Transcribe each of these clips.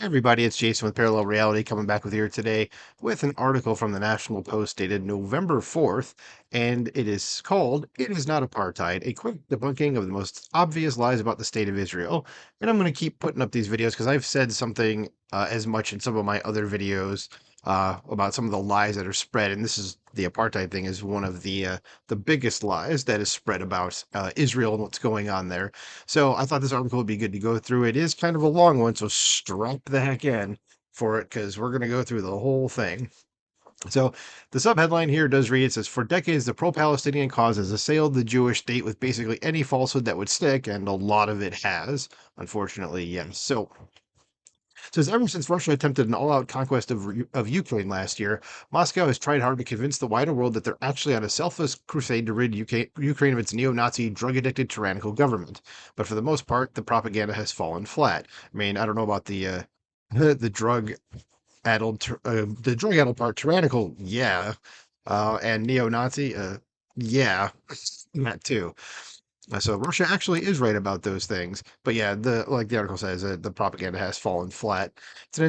Everybody, it's Jason with Parallel Reality coming back with you today with an article from the National Post dated November 4th, and it is called It Is Not Apartheid, a quick debunking of the most obvious lies about the state of Israel. And I'm going to keep putting up these videos because I've said something as much in some of my other videos about some of the lies that are spread, and this is the apartheid thing is one of the biggest lies that is spread about Israel and what's going on there. So I thought this article would be good to go through. It is kind of a long one, so strap the heck in for it because we're going to go through the whole thing. So the subheadline here does read, it says, for decades, the pro-Palestinian cause has assailed the Jewish state with basically any falsehood that would stick, and a lot of it has, unfortunately, yes. So it says, ever since Russia attempted an all-out conquest of Ukraine last year, Moscow has tried hard to convince the wider world that they're actually on a selfless crusade to rid Ukraine of its neo-Nazi, drug-addicted, tyrannical government. But for the most part, the propaganda has fallen flat. I mean, I don't know about the the the drug-addled part, tyrannical, yeah, and neo-Nazi, yeah, that too. So Russia actually is right about those things. But yeah, the like the article says, the propaganda has fallen flat. It's an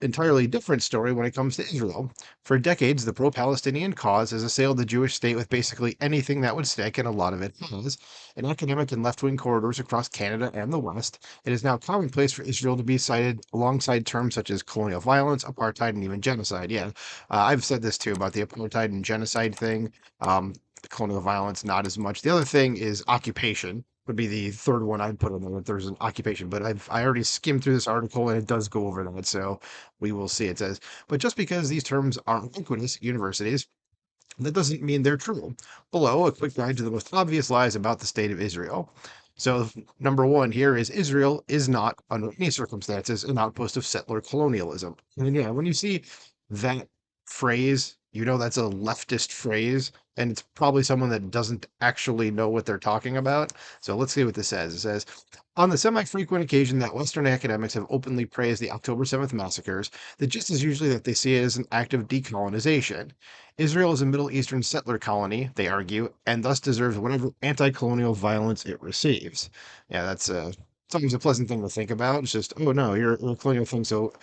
entirely different story when it comes to Israel. For decades, the pro-Palestinian cause has assailed the Jewish state with basically anything that would stick, and a lot of it has. In academic and left-wing corridors across Canada and the West, it is now commonplace for Israel to be cited alongside terms such as colonial violence, apartheid, and even genocide. Yeah, I've said this too about the apartheid and genocide thing. Colonial violence, not as much. The other thing is occupation would be the third one I'd put in there if there's an occupation. But I already skimmed through this article and it does go over that, so we will see. It says, but just because these terms are ubiquitous universities, that doesn't mean they're true. Below, a quick guide to the most obvious lies about the state of Israel. So, number one here is Israel is not, under any circumstances, an outpost of settler colonialism. And yeah, when you see that phrase, you know that's a leftist phrase, and it's probably someone that doesn't actually know what they're talking about. So let's see what this says. It says, on the semi-frequent occasion that Western academics have openly praised the October 7th massacres, the gist is usually that they see it as an act of decolonization. Israel is a Middle Eastern settler colony, they argue, and thus deserves whatever anti-colonial violence it receives. Yeah, that's it's always a pleasant thing to think about. It's just, oh no, you're a colonial thing, so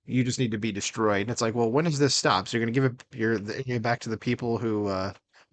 you just need to be destroyed. And it's like, well, when does this stop? So you're going to give it back to the people who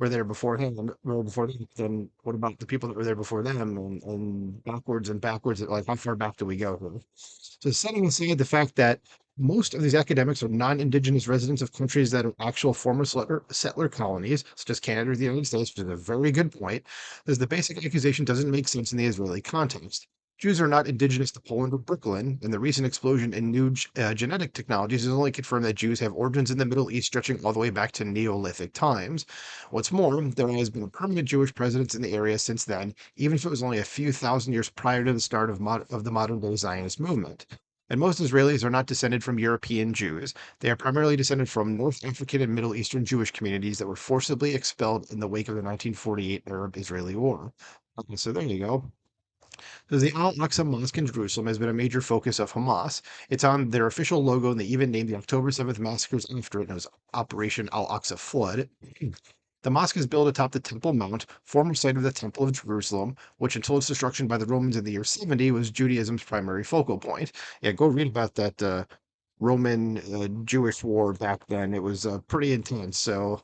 were there beforehand, were before them. Then what about the people that were there before them, and backwards and backwards? Like, how far back do we go here? So setting aside the fact that most of these academics are non-indigenous residents of countries that are actual former settler colonies, such as Canada or the United States, which is a very good point, as the basic accusation doesn't make sense in the Israeli context. Jews are not indigenous to Poland or Brooklyn, and the recent explosion in new genetic technologies has only confirmed that Jews have origins in the Middle East stretching all the way back to Neolithic times. What's more, there has been a permanent Jewish presence in the area since then, even if it was only a few thousand years prior to the start of the modern-day Zionist movement. And most Israelis are not descended from European Jews. They are primarily descended from North African and Middle Eastern Jewish communities that were forcibly expelled in the wake of the 1948 Arab-Israeli War. Okay, so there you go. So the Al-Aqsa Mosque in Jerusalem has been a major focus of Hamas. It's on their official logo, and they even named the October 7th massacres after it. It was Operation Al-Aqsa Flood. The mosque is built atop the Temple Mount, former site of the Temple of Jerusalem, which until its destruction by the Romans in the year 70 was Judaism's primary focal point. Yeah, go read about that Roman Jewish war back then. It was pretty intense. So,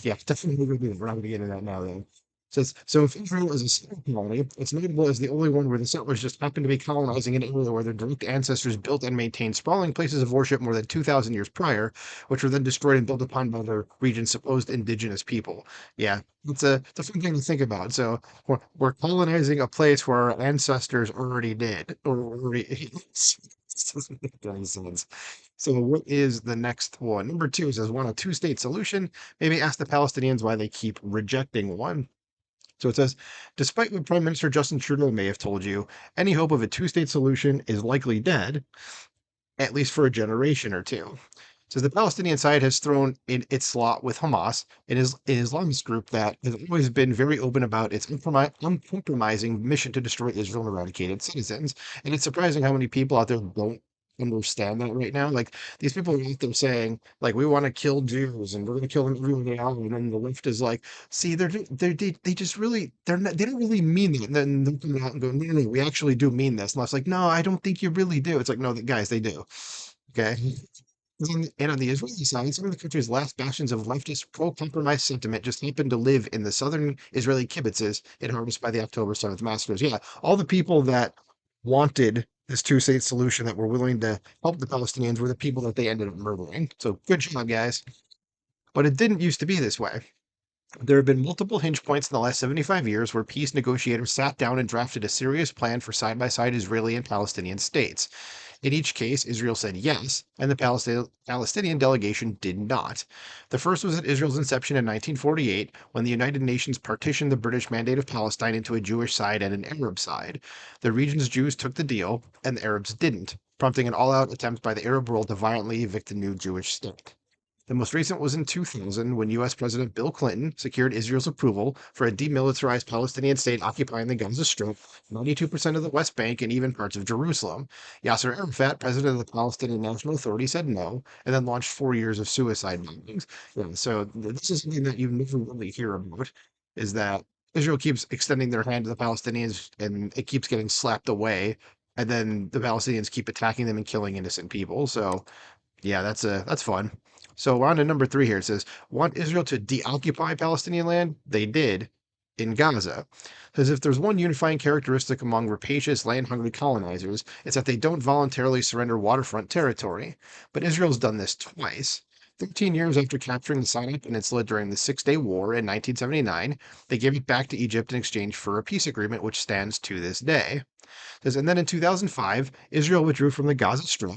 yeah, definitely we're not going to get into that now, though. Says, so if Israel is a settler colony, it's notable as the only one where the settlers just happen to be colonizing an area where their direct ancestors built and maintained sprawling places of worship more than 2,000 years prior, which were then destroyed and built upon by the region's supposed indigenous people. Yeah, it's a fun thing to think about. So we're colonizing a place where our ancestors already did, or already. This doesn't make any sense. So what is the next one? Number two says, want a two-state solution? Maybe ask the Palestinians why they keep rejecting one. So it says, despite what Prime Minister Justin Trudeau may have told you, any hope of a two-state solution is likely dead, at least for a generation or two. So the Palestinian side has thrown in its lot with Hamas, an Islamist group that has always been very open about its uncompromising mission to destroy Israel and eradicate its citizens. And it's surprising how many people out there don't understand that right now. Like these people are out there saying, like, we want to kill Jews and we're going to kill them everywhere they are, and then the left is like, see, they just really they don't really mean that. And then they're coming out and going, no, no, no, we actually do mean this. And I was like, no, I don't think you really do. It's like, no, guys, they do. Okay. And on the Israeli side, some of the country's last bastions of leftist pro-compromise sentiment just happened to live in the southern Israeli kibbutzes inhabited by the October 7th massacres. Yeah, all the people that wanted this two-state solution that were willing to help the Palestinians were the people that they ended up murdering. So good job, guys. But it didn't used to be this way. There have been multiple hinge points in the last 75 years where peace negotiators sat down and drafted a serious plan for side by side Israeli and Palestinian states. In each case, Israel said yes, and the Palestinian delegation did not. The first was at Israel's inception in 1948, when the United Nations partitioned the British Mandate of Palestine into a Jewish side and an Arab side. The region's Jews took the deal, and the Arabs didn't, prompting an all out attempt by the Arab world to violently evict the new Jewish state. The most recent was in 2000 when U.S. President Bill Clinton secured Israel's approval for a demilitarized Palestinian state occupying the Gaza Strip, 92% of the West Bank, and even parts of Jerusalem. Yasser Arafat, president of the Palestinian National Authority, said no, and then launched 4 years of suicide bombings. Yeah, so this is something that you never really hear about, is that Israel keeps extending their hand to the Palestinians, and it keeps getting slapped away, and then the Palestinians keep attacking them and killing innocent people. So yeah, that's fun. So we're on to number three here. It says, want Israel to deoccupy Palestinian land? They did in Gaza. Because if there's one unifying characteristic among rapacious, land-hungry colonizers, it's that they don't voluntarily surrender waterfront territory. But Israel's done this twice. 13 years after capturing the Sinai Peninsula during the Six-Day War in 1979, they gave it back to Egypt in exchange for a peace agreement which stands to this day. And then in 2005, Israel withdrew from the Gaza Strip,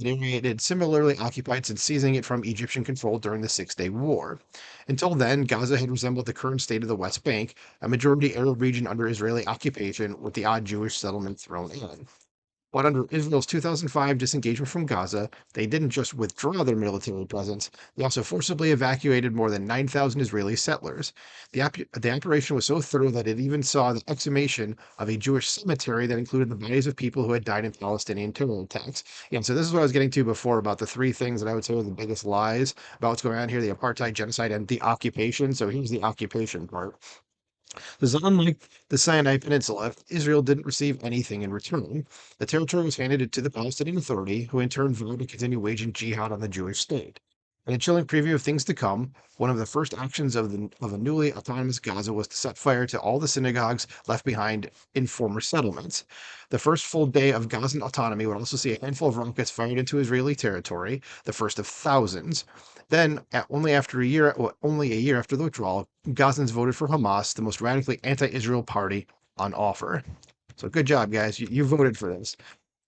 an area it had similarly occupied since seizing it from Egyptian control during the Six-Day War. Until then, Gaza had resembled the current state of the West Bank, a majority Arab region under Israeli occupation with the odd Jewish settlement thrown in. But under Israel's 2005 disengagement from Gaza, they didn't just withdraw their military presence, they also forcibly evacuated more than 9,000 Israeli settlers. The operation was so thorough that it even saw the exhumation of a Jewish cemetery that included the bodies of people who had died in Palestinian terror attacks. Yeah, and so this is what I was getting to before about the three things that I would say are the biggest lies about what's going on here: the apartheid, genocide, and the occupation. So here's the occupation part. Because unlike the Sinai Peninsula, Israel didn't receive anything in return. The territory was handed to the Palestinian Authority, who in turn vowed to continue waging jihad on the Jewish state. In a chilling preview of things to come, one of the first actions of a newly autonomous Gaza was to set fire to all the synagogues left behind in former settlements. The first full day of Gazan autonomy would also see a handful of rockets fired into Israeli territory, the first of thousands. Then, only a year after the withdrawal, Gazans voted for Hamas, the most radically anti-Israel party on offer. So good job, guys. You voted for this.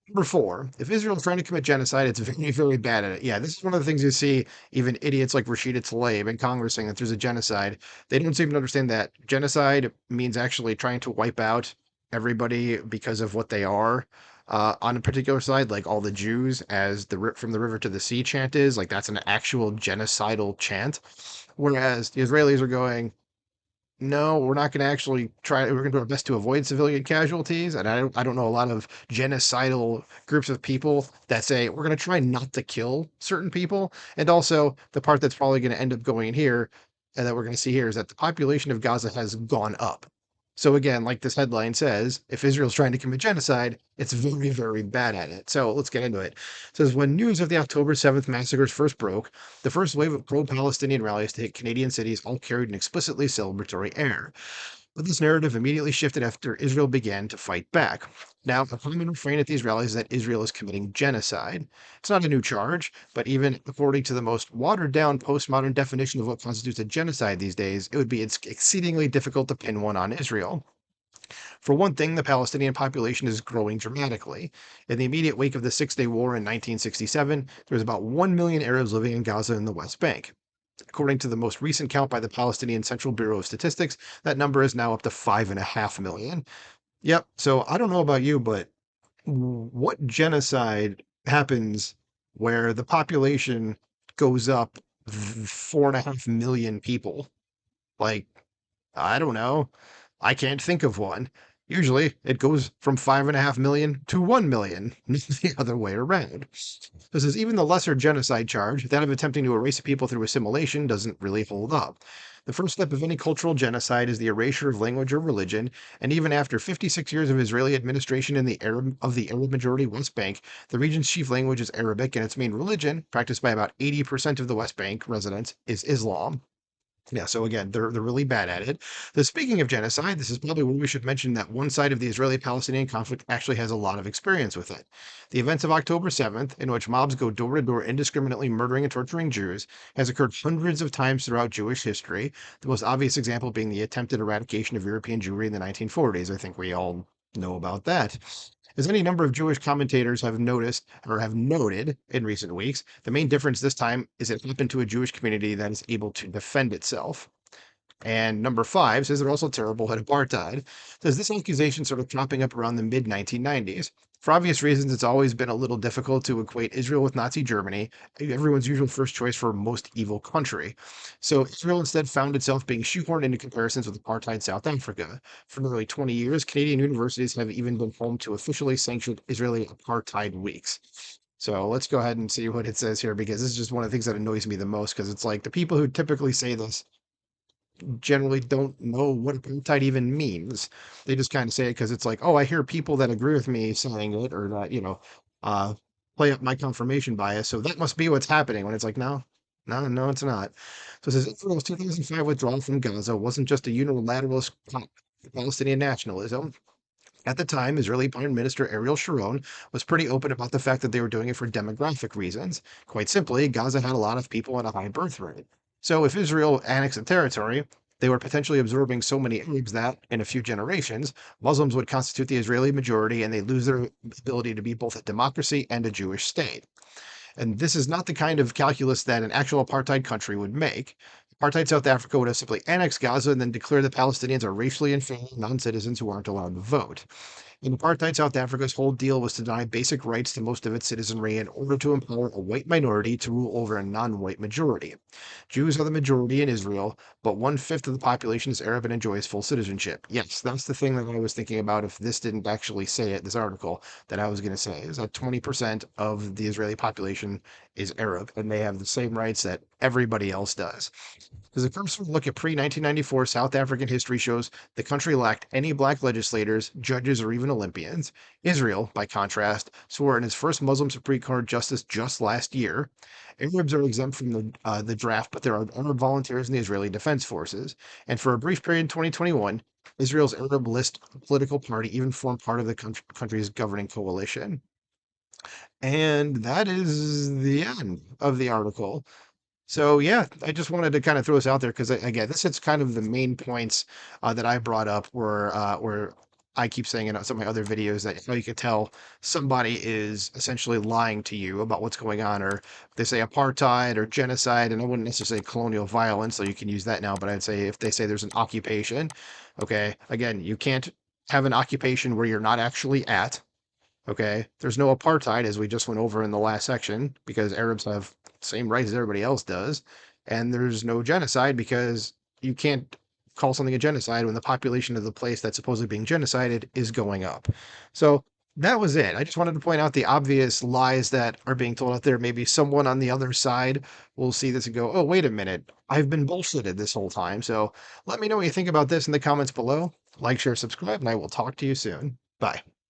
Number four, if Israel is trying to commit genocide, it's very, very bad at it. Yeah, this is one of the things you see even idiots like Rashida Tlaib in Congress saying that there's a genocide. They don't seem to understand that genocide means actually trying to wipe out everybody because of what they are. On a particular side, like all the Jews, as the from the river to the sea chant is, like that's an actual genocidal chant. Whereas the Israelis are going, no, we're not going to actually try. We're going to do our best to avoid civilian casualties. And I don't know a lot of genocidal groups of people that say we're going to try not to kill certain people. And also, the part that's probably going to end up going here and that we're going to see here is that the population of Gaza has gone up. So again, like this headline says, if Israel's trying to commit genocide, it's very, very bad at it. So let's get into it. It says when news of the October 7th massacres first broke, the first wave of pro-Palestinian rallies to hit Canadian cities all carried an explicitly celebratory air. But this narrative immediately shifted after Israel began to fight back. Now, a common refrain at these rallies is that Israel is committing genocide. It's not a new charge, but even according to the most watered-down postmodern definition of what constitutes a genocide these days, it would be exceedingly difficult to pin one on Israel. For one thing, the Palestinian population is growing dramatically. In the immediate wake of the Six-Day War in 1967, there was about 1 million Arabs living in Gaza and the West Bank. According to the most recent count by the Palestinian Central Bureau of Statistics, that number is now up to 5.5 million. Yep, so I don't know about you, but what genocide happens where the population goes up 4.5 million people? Like, I don't know. I can't think of one. Usually it goes from 5.5 million to 1 million, not the other way around. This is even the lesser genocide charge, that of attempting to erase a people through assimilation, doesn't really hold up. The first step of any cultural genocide is the erasure of language or religion, and even after 56 years of Israeli administration in the Arab majority West Bank, the region's chief language is Arabic, and its main religion, practiced by about 80% of the West Bank residents, is Islam. Yeah, so again, they're really bad at it. So speaking of genocide, this is probably where we should mention that one side of the Israeli-Palestinian conflict actually has a lot of experience with it. The events of October 7th, in which mobs go door to door indiscriminately murdering and torturing Jews, has occurred hundreds of times throughout Jewish history. The most obvious example being the attempted eradication of European Jewry in the 1940s. I think we all know about that. As any number of Jewish commentators have noticed or have noted in recent weeks, the main difference this time is it happened to a Jewish community that is able to defend itself. And number five says they're also terrible at apartheid. Says this accusation sort of cropping up around the mid 1990s. For obvious reasons, it's always been a little difficult to equate Israel with Nazi Germany, everyone's usual first choice for most evil country. So Israel instead found itself being shoehorned into comparisons with apartheid South Africa. For nearly 20 years, Canadian universities have even been home to officially sanctioned Israeli apartheid weeks. So let's go ahead and see what it says here because this is just one of the things that annoys me the most because it's like the people who typically say this generally don't know what apartheid even means. They just kind of say it because it's like, oh, I hear people that agree with me saying it or that, uh, play up my confirmation bias. So that must be what's happening when it's like, no, no, no, it's not. So it says Israel's 2005 withdrawal from Gaza wasn't just a unilateral Palestinian nationalism. At the time, Israeli Prime Minister Ariel Sharon was pretty open about the fact that they were doing it for demographic reasons. Quite simply, Gaza had a lot of people and a high birth rate. So if Israel annexed the territory, they were potentially absorbing so many Arabs that, in a few generations, Muslims would constitute the Israeli majority and they lose their ability to be both a democracy and a Jewish state. And this is not the kind of calculus that an actual apartheid country would make. Apartheid South Africa would have simply annexed Gaza and then declared the Palestinians are racially inferior non citizens who aren't allowed to vote. In apartheid South Africa's whole deal was to deny basic rights to most of its citizenry in order to empower a white minority to rule over a non white majority. Jews are the majority in Israel, but 1/5 of the population is Arab and enjoys full citizenship. Yes, that's the thing that I was thinking about if this didn't actually say it, this article, that I was going to say, is that 20% of the Israeli population is Arab, and they have the same rights that everybody else does. As a cursory look at pre-1994 South African history shows, the country lacked any black legislators, judges, or even Olympians. Israel, by contrast, swore in its first Muslim Supreme Court justice just last year. Arabs are exempt from the draft, but there are Arab volunteers in the Israeli Defense Forces. And for a brief period in 2021, Israel's Arab List political party even formed part of the country's governing coalition. And that is the end of the article. So yeah, I just wanted to kind of throw this out there because again, this is kind of the main points that I brought up where I keep saying in some of my other videos that you could tell somebody is essentially lying to you about what's going on, or they say apartheid or genocide, and I wouldn't necessarily say colonial violence, so you can use that now, but I'd say if they say there's an occupation, okay, again, you can't have an occupation where you're not actually at. Okay, there's no apartheid as we just went over in the last section because Arabs have the same rights as everybody else does, and there's no genocide because you can't call something a genocide when the population of the place that's supposedly being genocided is going up. So that was it. I just wanted to point out the obvious lies that are being told out there. Maybe someone on the other side will see this and go, "Oh, wait a minute, I've been bullshitted this whole time." So let me know what you think about this in the comments below. Like, share, subscribe, and I will talk to you soon. Bye.